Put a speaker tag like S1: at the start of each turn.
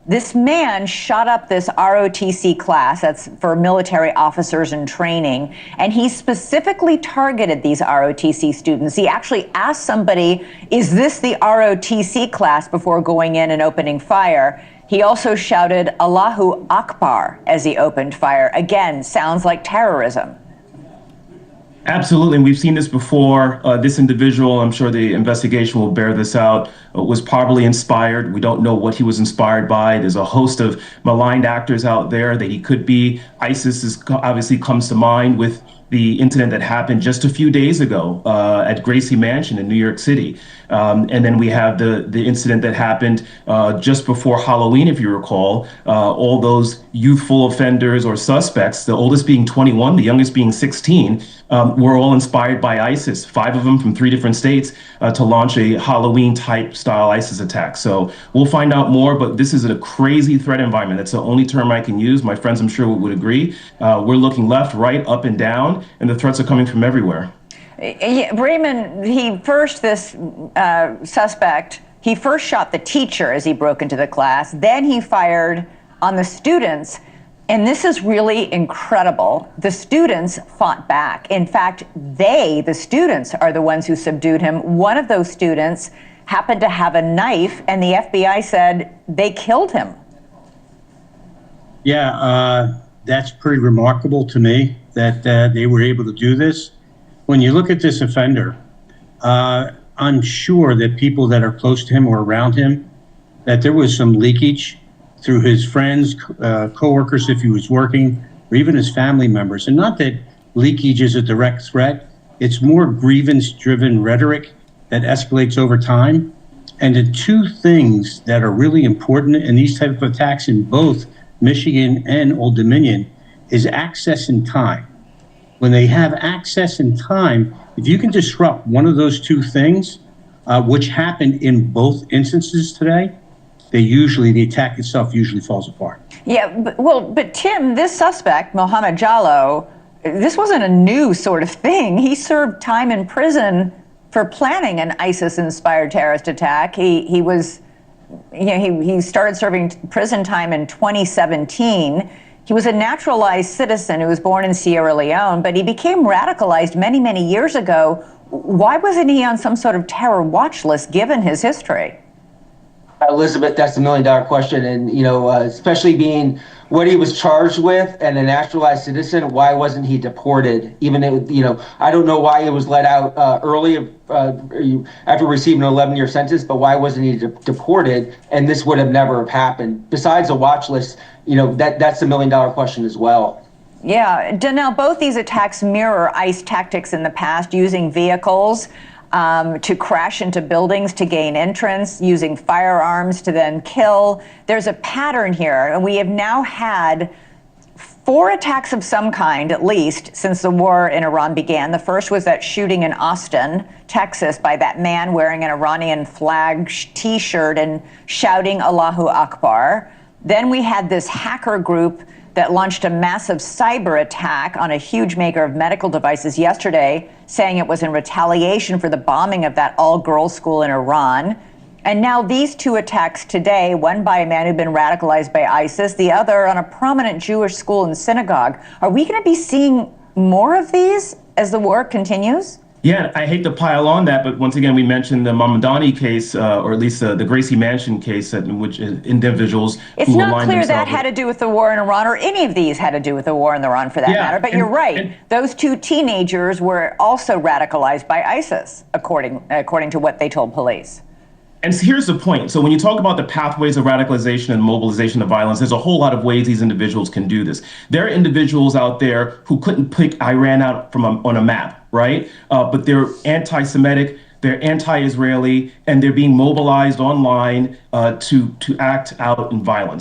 S1: This man shot up this ROTC class, that's for military officers in training, and he specifically targeted these ROTC students. He actually asked somebody, is this the ROTC class, before going in and opening fire. He also shouted Allahu Akbar as he opened fire. Again, sounds like terrorism.
S2: Absolutely, and we've seen this before. This individual, I'm sure the investigation will bear this out, was probably inspired. We don't know what he was inspired by. There's a host of maligned actors out there that he could be. Obviously comes to mind with the incident that happened just a few days ago at Gracie Mansion in New York City. And then we have the incident that happened just before Halloween, if you recall. All those youthful offenders or suspects, the oldest being 21, the youngest being 16, were all inspired by ISIS, 5 of them from 3 different states, to launch a Halloween-type style ISIS attack. So we'll find out more, but this is a crazy threat environment. That's the only term I can use. My friends, I'm sure, would agree. We're looking left, right, up, and down, and the threats are coming from everywhere.
S1: Raymond, this suspect, he first shot the teacher as he broke into the class. Then he fired on the students. And this is really incredible. The students fought back. In fact, the students, are the ones who subdued him. One of those students happened to have a knife, and the FBI said they killed him.
S3: Yeah, that's pretty remarkable to me that they were able to do this. When you look at this offender, I'm sure that people that are close to him or around him, that there was some leakage through his friends, coworkers, if he was working, or even his family members. And not that leakage is a direct threat. It's more grievance-driven rhetoric that escalates over time. And the 2 things that are really important in these type of attacks in both Michigan and Old Dominion is access and time. When they have access and time, if you can disrupt one of those 2 things, which happened in both instances today, the attack itself usually falls apart.
S1: Yeah, but Tim, this suspect, Mohammed Jallow, this wasn't a new sort of thing. He served time in prison for planning an ISIS-inspired terrorist attack. He started serving prison time in 2017. He was a naturalized citizen who was born in Sierra Leone, but he became radicalized many, many years ago. Why wasn't he on some sort of terror watch list given his history?
S4: Elizabeth, that's the million-dollar question. And, especially being what he was charged with and a naturalized citizen, why wasn't he deported? Even, I don't know why he was let out early after receiving an 11-year sentence, but why wasn't he deported? And this would have never happened. Besides a watch list, that's the million-dollar question as well.
S1: Yeah, Danelle, both these attacks mirror ICE tactics in the past, using vehicles to crash into buildings to gain entrance, using firearms to then kill. There's a pattern here, and we have now had 4 attacks of some kind, at least, since the war in Iran began. The first was that shooting in Austin, Texas, by that man wearing an Iranian flag T-shirt and shouting Allahu Akbar. Then we had this hacker group that launched a massive cyber attack on a huge maker of medical devices yesterday, saying it was in retaliation for the bombing of that all-girls school in Iran. And now these 2 attacks today, one by a man who'd been radicalized by ISIS, the other on a prominent Jewish school and synagogue. Are we going to be seeing more of these as the war continues?
S2: Yeah, I hate to pile on that, but once again, we mentioned the Mamdani case, or at least the Gracie Mansion case, in which individuals
S1: it's
S2: who
S1: not clear that had to do with the war in Iran, or any of these had to do with the war in Iran for that matter. But you're right; those 2 teenagers were also radicalized by ISIS, according to what they told police.
S2: And here's the point. So when you talk about the pathways of radicalization and mobilization of violence, there's a whole lot of ways these individuals can do this. There are individuals out there who couldn't pick Iran out on a map, right? But they're anti-Semitic, they're anti-Israeli, and they're being mobilized online to act out in violence.